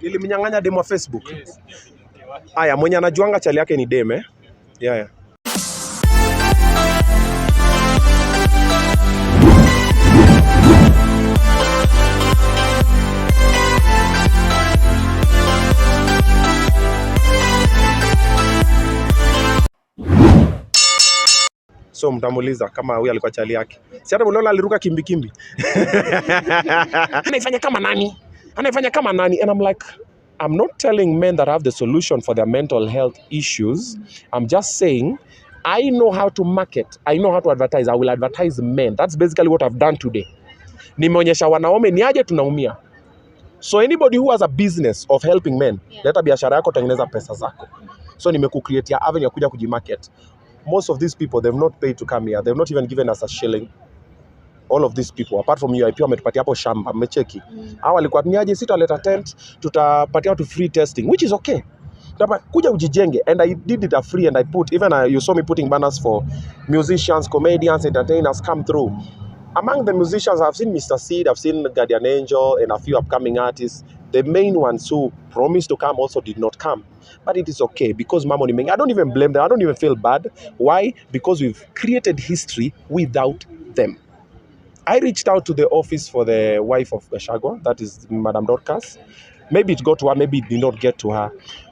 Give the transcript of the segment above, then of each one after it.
Nilimnyang'anya demo wa Facebook. Aya, mwenye anajuanga chali yake ni deme. Yeah. So mtamuliza kama huyu alikuwa chali yake. Si hata unaona aliruka kimbi. Anaifanya kama nani? And I'm like, I'm not telling men that have the solution for their mental health issues. I'm just saying, I know how to market. I know how to advertise. I will advertise men. That's basically what I've done today. Nimeonyesha wanaume ni aje tunaumia. So anybody who has a business of helping men, leta biashara yako, tengeneza pesa zako. So nimekucreate avenue ya kuja kujimarket. Most of these people, they've not paid to come here. They've not even given us a shilling. All of these people, apart from UIP, wametupatia hapo shamba, mmecheki. Hao walikuwa niaje, sitaleta tent, tutapatia watu free testing, which is okay. Kuja ujijenge, and I did it a free, and I put, even you saw me putting banners for musicians, comedians, entertainers come through. Among the musicians, I've seen Mr. Seed, I've seen Guardian Angel, and a few upcoming artists. The main ones who promised to come also did not come. But it is okay, because Mambo ni mengi. I don't even blame them. I don't even feel bad. Why? Because we've created history without them. I reached out to the office for the wife of Gachagua, that is Madam Dorcas. Maybe it got to her, maybe it did not get to her.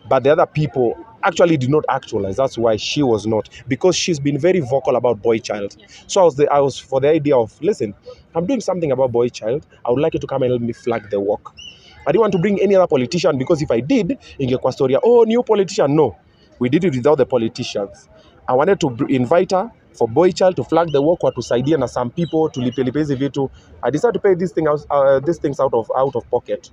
But the other people actually did not actualize. That's why she was not. Because she's been very vocal about boy child. So I was for the idea of, listen, I'm doing something about boy child. I would like you to come and help me flag the walk. I didn't want to bring any other politician, because if I did, ingekuwa story, oh, new politician. No, we did it without the politicians. I wanted to invite her for boy child to flag the walk, watusaidia na some people tulipe hizi vitu. I decided to pay these things out of pocket.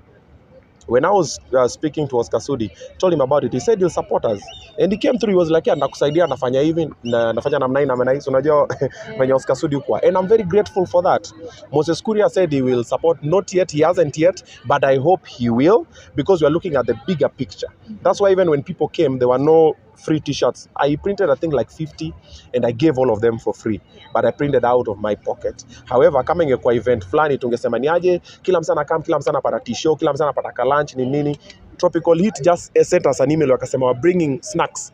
When I was speaking to Oscar Sudi, told him about it. He said he'll support us, and he came through. He was like, yeah, nakusaidia, nafanya hivi, nafanya namna hii na namna hii. So unajua venye Oscar Sudi kwa, and I'm very grateful for that. Moses Kuria said he will support. Not yet, he hasn't yet, but I hope he will, because we are looking at the bigger picture. That's why even when people came, there were no free t-shirts. I printed, I think, like 50, and I gave all of them for free, but I printed out of my pocket. However, kama ingekuwa event flani, tungesema ni aje, kila msana come, kila msana pata t-shirt, kila msana pata lunch, ni nini. Tropical Heat just sent us an email, wakasema we're bringing snacks.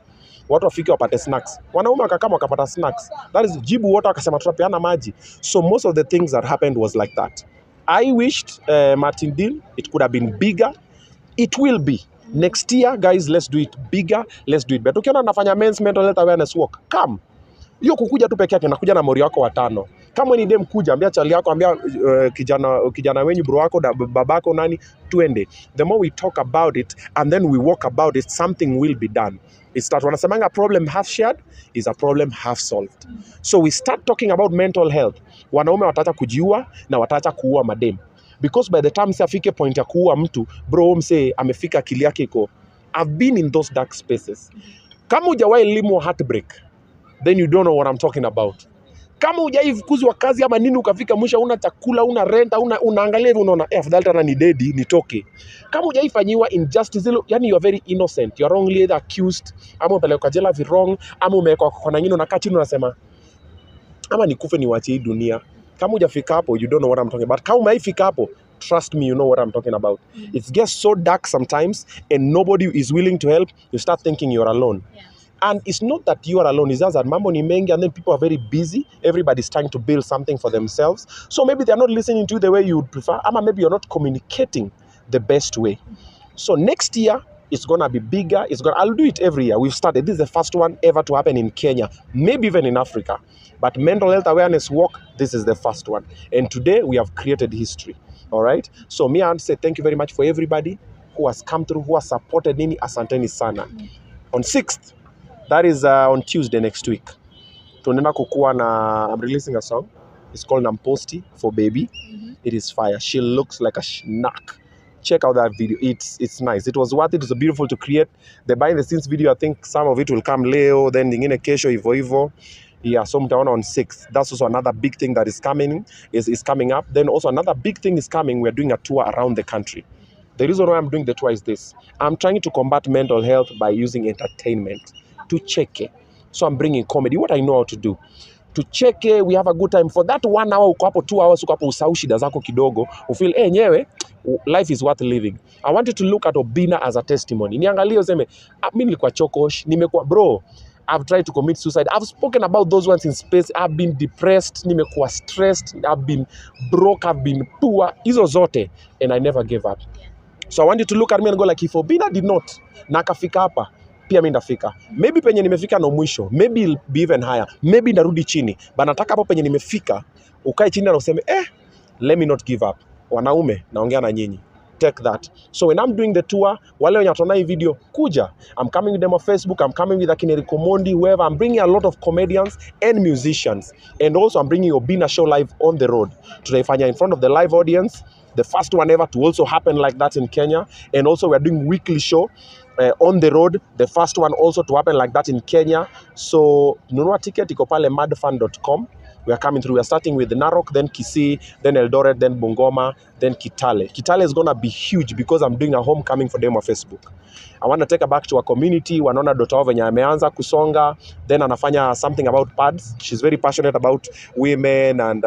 Watu wafike wapate snacks. Wanaume wakakama wakapata snacks. That is jibu, watu wakasema tutapeana maji. So most of the things that happened was like that. I wished Martin Deal, it could have been bigger. It will be. Next year, guys, let's do it bigger, let's do it better. Ukiona nafanya men's mental health awareness walk, come. Hiyo kukuja tu peke yake, nakuja na mori wako watano. Kama ni dem kuja, ambia chali yako, ambia kijana wenyu, bro wako, babako, nani, tuende. The more we talk about it and then we walk about it, something will be done. It's that wanasemanga problem half shared is a problem half solved. So we start talking about mental health. Wanaume wataacha kujiua na wataacha kuua madem. Because by the time afike point ya kuua mtu, bro mse amefika akili yake iko. I've been in those dark spaces. Kama hujawahi limwa heartbreak, then you don't know what I'm talking about. Kama hujawahi fukuzwa kazi ama nini, ukafika mwisho una chakula, una rent, unaangalia hivi unaona afadhali tena ni dedi nitoke. Kama hujawahi fanyiwa injustice, yani you are very innocent, you are wrongly accused, ama umepelekwa jela wrong, ama umewekwa kwa nyingine unakaa chini unasema ama nikufe niwaachie hii dunia. Kama hujafika hapo, you don't know what I'm talking about. Kama umeifika hapo, trust me, you know what I'm talking about. It gets so dark sometimes and nobody is willing to help. You start thinking you're alone. Yeah. And it's not that you are alone. It's just that mambo ni mengi and then people are very busy. Everybody's trying to build something for themselves. So maybe they're not listening to you the way you would prefer. Or maybe you're not communicating the best way. So next year, it's going to be bigger. I'll do it every year. We've started. This is the first one ever to happen in Kenya. Maybe even in Africa. But mental health awareness walk, this is the first one. And today we have created history. All right? So me, I say thank you very much for everybody who has come through, who has supported Nini. Asanteni sana. On 6th, that is on Tuesday next week. Tunaenda kukuwa na, I'm releasing a song. It's called Namposti for Baby. It is fire. She looks like a schnack. Check out that video. It's nice. It was worth it. It's beautiful to create. The behind the scenes video, I think some of it will come leo, then ingine kesho hivyo. Yeah, so mtaona on 6th. That's also another big thing that is coming up. Then also another big thing is coming. We're doing a tour around the country. The reason why I'm doing the tour is this. I'm trying to combat mental health by using entertainment to check it. So I'm bringing comedy, what I know how to do. To check it, we have a good time. For that 1 hour, uko hapo 2 hours, uko hapo usahau shida zako kidogo. Ufeel, nyewe, life is worth living. I want you to look at Obina as a testimony. Niangalie useme, mimi nilikuwa chokosh, nimekuwa bro, I've tried to commit suicide. I've spoken about those ones in space. I've been depressed, nimekuwa stressed, I've been broke, I've been poor, hizo zote, and I never gave up. So I want you to look at me and go like, if Obina did not, na akafika hapa, pia mimi ndafika. Maybe penye nimefika na mwisho, maybe it'll be even higher, maybe ndarudi chini, but nataka hapo penye nimefika, ukae chini na useme, let me not give up. Wanaume, naongea na nyinyi. Take that. So when I'm doing the tour, wale wenye wataona hii video, kuja. I'm coming with them on Facebook, I'm coming with akina Rico Mondi, whoever. I'm bringing a lot of comedians and musicians. And also I'm bringing Obina show live on the road. Tunaifanya in front of the live audience. The first one ever to also happen like that in Kenya. And also we're doing weekly show on the road. The first one also to happen like that in Kenya. So nunua ticket, iko pale madfan.com. We are coming through. We are starting with Narok, then Kisii, then Eldoret, then Bungoma, then Kitale. Kitale is going to be huge because I'm doing a homecoming for them on Facebook. I want to take her back to our community. Wanaona Dr. venye ameanza kusonga, then anafanya something about pads. She's very passionate about women and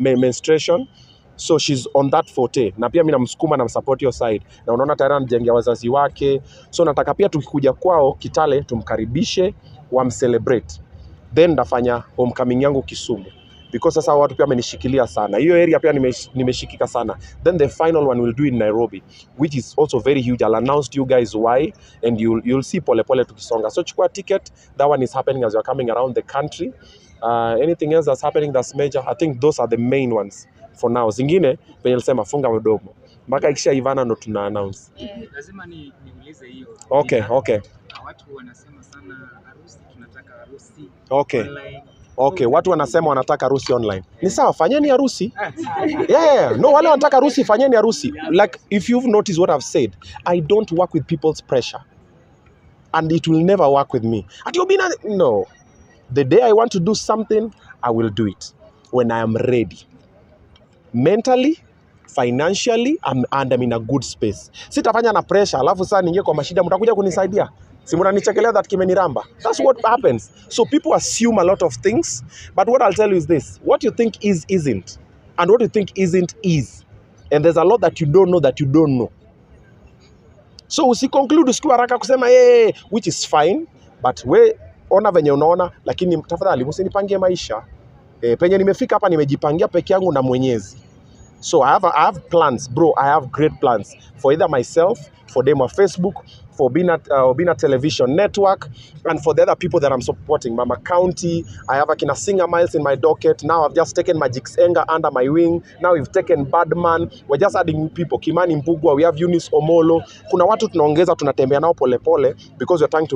menstruation. So she's on that forte. Na pia mimi namsukuma na support your side. Na unaona tayari anajengea wazazi wake. So nataka pia tukikuja kwao Kitale tumkaribishe, wamcelebrate. Then ndafanya homecoming yangu Kisumu. Because sasa watu pia wamenishikilia sana. Hiyo area pia nimeshikika sana. Then the final one we'll do in Nairobi, which is also very huge. I'll announce to you guys why, and you'll see pole pole tukisonga. So chukua ticket. That one is happening as you're coming around the country. Anything else that's happening that's major, I think those are the main ones for now. Zingine penye nilisema funga mdomo. Mpaka ikisha Ivana ndo tuna announce. Lazima niulize hiyo. Okay. Watu wanasema sana harusi, tunataka harusi. Online. Okay, watu wanasema wanataka harusi online. Ni sawa, fanyeni harusi. Yeah. No, wale wanataka harusi, fanyeni harusi. Like, if you've noticed what I've said, I don't work with people's pressure. And it will never work with me. No. The day I want to do something, I will do it. When I am ready. Mentally, financially, and I'm in a good space. Sitafanya na pressure, alafu saa ningie kwa mashida, mtakuja kunisaidia. Si mnanichekelea that kimeniramba. That's what happens. So people assume a lot of things, but what I'll tell you is this: what you think is isn't, and what you think isn't is. And there's a lot that you don't know. So usiconclude usikiwa haraka kusema which is fine, but we ona venye unaona, lakini tafadhali msinipangie maisha. Penye nimefika hapa nimejipangia peke yangu na Mwenyezi. So I have plans, bro. I have great plans for either myself, for them on Facebook, for Obina Television Network, and for the other people that I'm supporting. Mama County, I have Akina Singer Miles in my docket. Now I've just taken Magic Enga under my wing. Now we've taken Badman. We're just adding new people. Kimani Mbugua, we have Eunice Omolo. Kuna watu tunaongeza, tunatembea nao pole pole because we're trying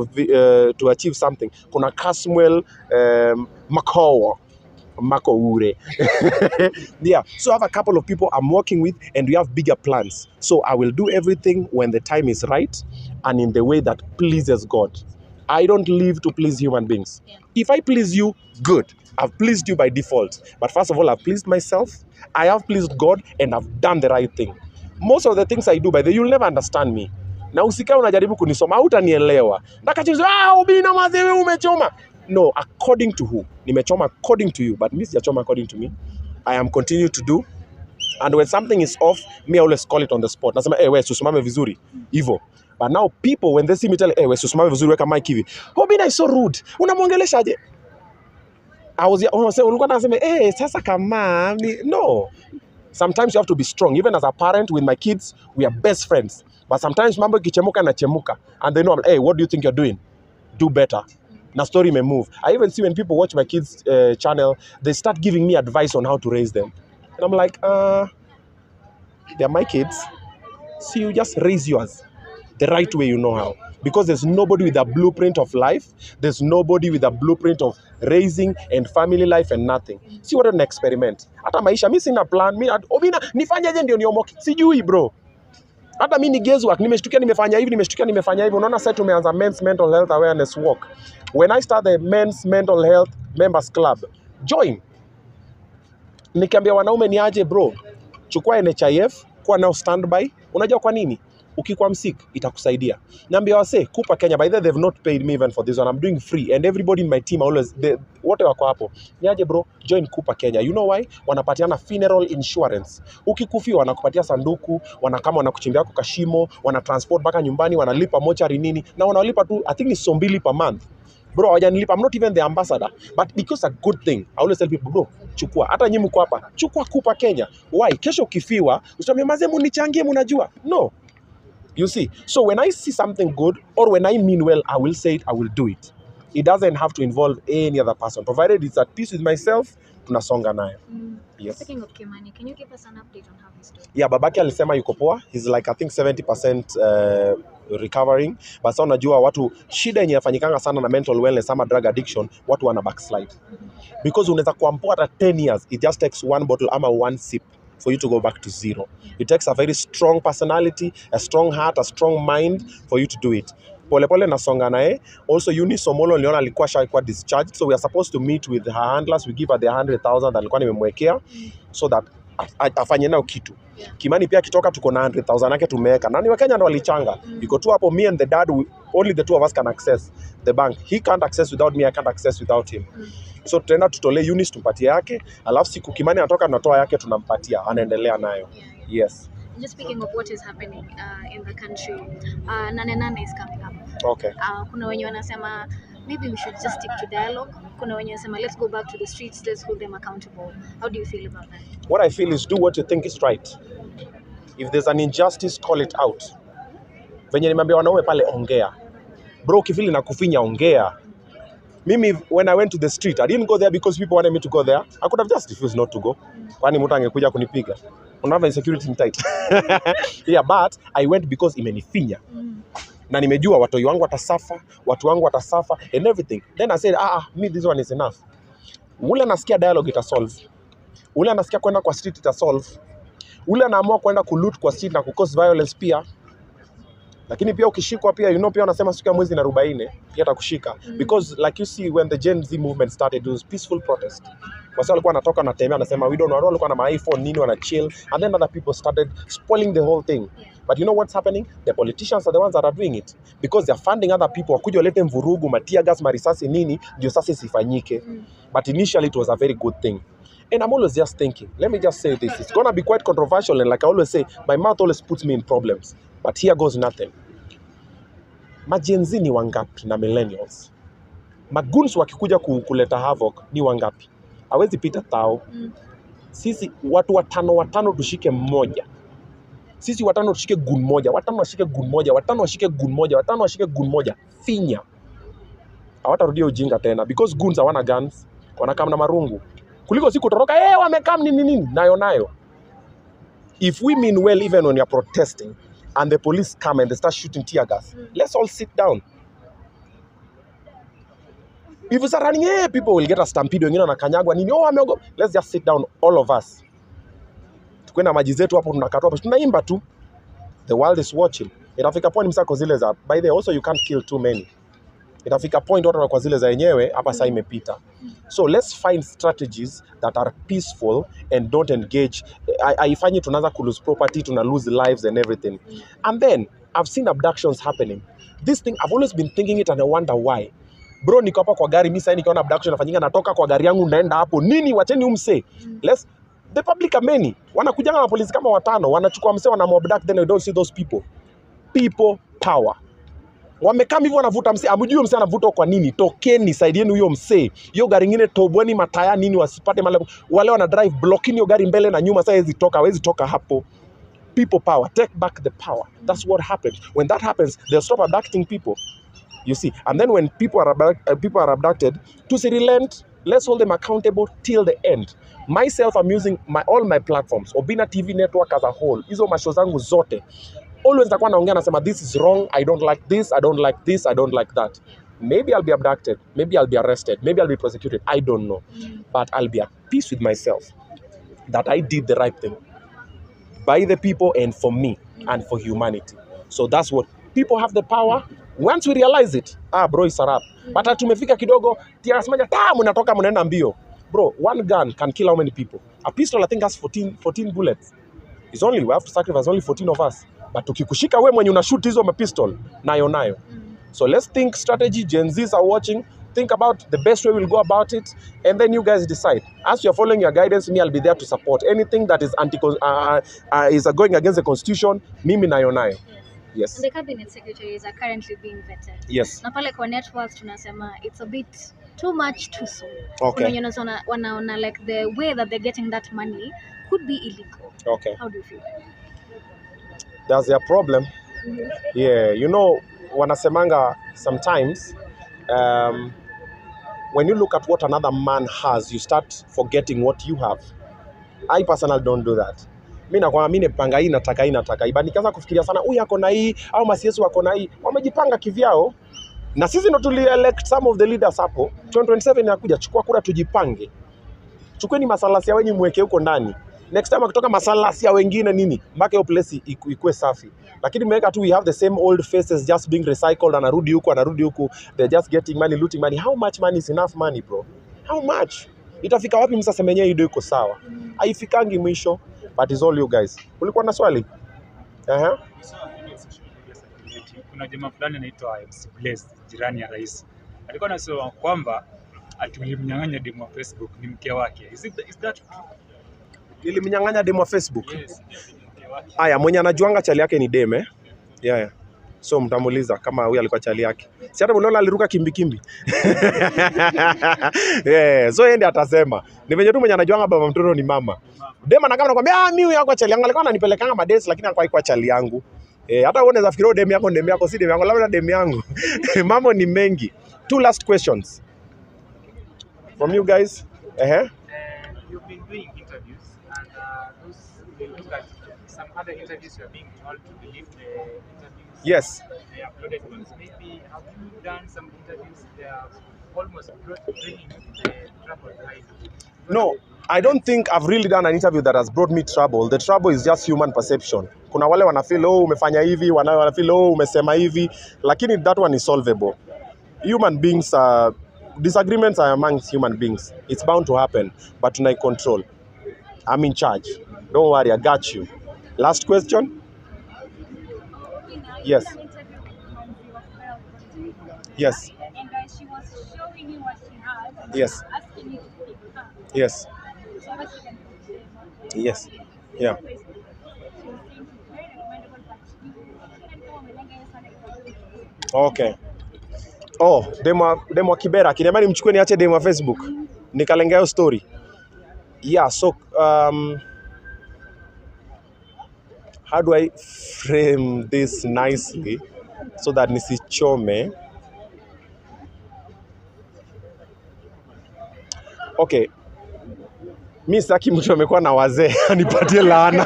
to achieve something. Kuna Caswell Mako Ure. Yeah, so I have a couple of people I'm working with, and we have bigger plans. So I will do everything when the time is right and in the way that pleases God. I don't live to please human beings. Yeah. If I please you, good. I've pleased you by default. But first of all, I've pleased myself, I have pleased God, and I've done the right thing. Most of the things I do, by the way, you'll never understand me. Na usikae unajaribu kunisoma, hutanielewa. Ndakachizo, Obina mazewe umechoma. No, according to who? Nimechoma according to you, but me sijachoma according to me. I am continuing to do. And when something is off, me I always call it on the spot. Nasema, we susimame vizuri. Hivyo. But now people, when they see me tell, we susimame vizuri weka mic hivi. Obina is so rude. Unamwongelesha aje? Ulikuwa nasema, sasa kama, no. Sometimes you have to be strong. Even as a parent with my kids, we are best friends. But sometimes mambo ikichemuka na chemuka. And they know, what do you think you're doing? Do better. Na story may move. I even see when people watch my kids' channel, they start giving me advice on how to raise them. And I'm like, they're my kids. So you just raise yours the right way you know how. Because there's nobody with a blueprint of life. There's nobody with a blueprint of raising and family life and nothing. See what an experiment. Hata maisha, mi sina plan. Obina, nifanyaje ndio niomoke. Sijui bro. Hata mimi ni guesswork, nimeshtukia nimefanya hivi. Unaona sasa tumeanza Men's Mental Health Awareness Walk. When I start the Men's Mental Health Members Club, join. Nikiambia wanaume ni aje bro, chukua NHIF, kuwa nao standby. Unajua kwa nini? ukikuwa msick itakusaidia. Niambia wase Kupa Kenya, by the way they've not paid me even for this one. I'm doing free and everybody in my team always wote wako hapo. Niaje bro, join Kupa Kenya. You know why? Wanapatiana funeral insurance. Ukikufiwa wanakupatia sanduku, kama wanakuchimbia kwa kashimo, wana transport mpaka nyumbani, wanalipa mochari nini, na wanalipa tu I think ni $2 per month. Bro, hawajanilipa. I'm not even the ambassador, but because a good thing, I always tell people, bro, chukua. Hata nyinyi mko hapa, chukua Kupa Kenya. Why? Kesho ukifiwa, usitamie mazee munichangie mnajua. No. You see? So when I see something good or when I mean well, I will say it, I will do it. It doesn't have to involve any other person. Provided it's at peace with myself, tunasonga nayo. Yes. Speaking of Kimani, can you give us an update on how he's doing? Yeah, babake alisema yuko poa. He's like I think 70% recovering. But sasa unajua watu shida yenye inafanyikanga sana na mental wellness ama drug addiction, watu wana backslide. Because unaweza kuwa mpoa hata 10 years, it just takes one bottle ama one sip for you to go back to zero. It takes a very strong personality, a strong heart, a strong mind for you to do it. Polepole nasonga nae. Also Eunice Omolo niliona alikuwa shaikuwa discharged, so we are supposed to meet with her handlers. We give her the 100,000 alikuwa nimemwekea so that afanye nao kitu. Kimani pia kitoka tuko na 100,000 yake tumeweka. Nani wa Kenya ndo walichanga. Iko tu hapo, me and the dad, only the two of us can access the bank. He can't access without me, I can't access without him. So tutaenda tutole Eunice tumpatie yake, alafu siku Kimani anatoka natoa yake tunampatia, anaendelea nayo. Yes. Just speaking of what is happening in the country, Nane Nane is coming up. Okay. Kuna wenye wanasema maybe we should just stick to dialogue. Kuna wenye wanasema let's go back to the streets, let's hold them accountable. How do you feel about that? What I feel is do what you think is right. If there's an injustice, call it out. Venye nimeambia wanaume pale, ongea. Bro, ukifili na kufinya, ongea. Mimi, when I went to the street, I didn't go there because people wanted me to go there. I could have just refused not to go. Kwani mtu angekuja kunipiga. Unava insecurity tight. Yeah, but I went because imenifinya. Na nimejua watoi wangu watasafa, watu wangu watasafa and everything. Then I said, me this one is enough. Ule anasikia dialogue itasolve. Ule anasikia kwenda kwa street itasolve. Ule anaamua kwenda kuloot kwa street na kucause violence pia. Lakini pia ukishikwa pia, pia wanasema siku ya mwezi na 40 pia atakushika. Because like you see when the Gen Z movement started, it was peaceful protest. Wasa walikuwa wanatoka na tembea anasema we don't know, walikuwa na my iPhone nini wana chill, and then other people started spoiling the whole thing. But you know what's happening? The politicians are the ones that are doing it because they're funding other people wakuja walete mvurugu, matia gas, marisasi nini ndio sasa isifanyike. But initially it was a very good thing. And I'm always just thinking, let me just say this, it's gonna be quite controversial, and like I always say, my mouth always puts me in problems. But here goes nothing. Majenzi ni wangapi na millennials? Maguns wakikuja kuleta havoc ni wangapi? Hawezi pita tao. Sisi watu watano tushike mmoja. Sisi watano tushike gun moja, watano washike gun moja, watano washike gun moja, watano washike gun moja. Finya. Hawatarudia ujinga tena because guns hawana guns, wanakam na marungu. Kuliko siku toroka, wamekam nini nayo. If we mean well even when you're protesting and the police come and they start shooting tear gas, let's all sit down. If it's running, people will get a stampede, wengine wanakanyagwa nini, wameogopa. Let's just sit down, all of us. Tukwenda maji zetu hapo tunakatoa, tunaimba tu. The world is watching. Itafika point msako zile za, by the way, also you can't kill too many. Itafika point watu kwa zile za yenyewe, hapa saa imepita. So let's find strategies that are peaceful and don't engage. Haifanyi tunaanza ku lose property, tuna lose lives and everything. And then, I've seen abductions happening. This thing, I've always been thinking it and I wonder why. Bro, niko hapa kwa gari, mimi sasa nikiona abduction inafanyika, natoka kwa gari yangu naenda hapo. Nini wacheni umse? The public are many. Wanakujanga na polisi kama 5, wanachukua mse wanamabduct, then we don't see those people. People power. Wamekam hivyo wanavuta mse, amjui mse anavuta kwa nini? Tokeni, saidieni huyo mse. Hiyo gari nyingine tobweni mataya nini wasipate mali. Wale wana drive blocking hiyo gari mbele na nyuma, sasa hawezi toka hapo. People power, take back the power. That's what happens. When that happens, they'll stop abducting people. You see, and then when people are abducted, to relent, let's hold them accountable till the end. Myself, I'm using all my platforms, Obina TV network as a whole. Hizo mashow zangu zote. Always nitakuwa naongea nasema this is wrong, I don't like this, I don't like this, I don't like that. Maybe I'll be abducted, maybe I'll be arrested, maybe I'll be prosecuted, I don't know. But I'll be at peace with myself that I did the right thing by the people and for me and for humanity. So that's what people have the power. Once we realize it, bro, it's a wrap. But tumefika kidogo, tia semaja, mnatoka mnaenda mbio. Bro, one gun can kill how many people? A pistol I think has 14 bullets. We have to sacrifice only 14 of us. But ukikushika we mwenye unashoot hizo mapistol, nayo. So let's think strategy. Gen Zs are watching. Think about the best way we'll go about it, and then you guys decide. As you're following your guidance, me, I'll be there to support. Anything that is is going against the constitution, mimi nayo. Yes. And the cabinet secretaries are currently being vetted. Yes. Na pale kwa net worth tunasema it's a bit too much too soon. Okay. Wanaona like the way that they're getting that money could be illegal. Okay. How do you feel? That's their problem. Yeah, you know, wanasemanga sometimes when you look at what another man has, you start forgetting what you have. I personally don't do that. Mimi nakwambia mimi nepanga hii nataka hii. But nikianza kufikiria sana huyu ako na hii au masiesu wako na hii, wamejipanga kivyao. Na sisi ndo tuli-elect some of the leaders hapo. 2027 inakuja, chukua kura tujipange. Chukueni masalasi ya wenyu mweke huko ndani. Next time akitoka masalasi ya wengine nini, mpaka hiyo place ikuwe safi. Lakini mmeweka tu we have the same old faces just being recycled, anarudi huku, they're just getting money, looting money. How much money is enough money, bro? How much? Itafika wapi msasa menyewe hiyo iko sawa? Haifikangi mwisho. But it's all you guys. Ulikuwa na swali? Kuna jamaa fulani anaitwa MC Blaze, jirani ya rais. Alikuwa anasema kwamba atulimnyang'anya demo wa Facebook ni mke wake. Is that true? Ilimnyang'anya demo wa Facebook? Yes. Aya, mwenye anajuanga chali yake ni deme. Yeah. So mtamuuliza kama huyu alikuwa chali yake. Si hata unaona aliruka kimbi. Yeah, so yeye ndiye atasema. Ni venye tu mwenye anajuanga baba mtoto ni mama. Dema na kama nakwambia mimi yako chali yangu alikuwa ananipelekanga madesi lakini alikuwa chali yangu. Hata uone za fikiro demu yako si demu yangu, labda demu yangu. Mambo ni mengi. 2 last questions from you guys. You've been doing interviews, and we look at some other interviews you are being told to believe the interviews. Yes. The uploaded ones. Maybe have you done some interviews that are almost bringing the trouble behind you? No, I don't think I've really done an interview that has brought me trouble. The trouble is just human perception. Kuna wale wanafeel umefanya hivi, wanafeel umesema hivi, lakini that one is solvable. Human beings disagreements are amongst human beings. It's bound to happen, but tonight control. I'm in charge. Don't worry, I got you. Last question? Yes. Yes. And she was showing you what she had. Yes. Asking you to pick her. Yes. So what she can do. Yes. Yeah. She was saying she's very recommendable, but you can go and get Okay. Oh, demo Kibera kiniambia nimchukue niache demo wa Facebook. Nikalenga hiyo story. Yeah, so how do I frame this nicely so that nisichome? Okay. Mimi sitaki mtu amekuwa na wazee anipatie laana.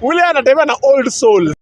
Ule anatembea na old souls.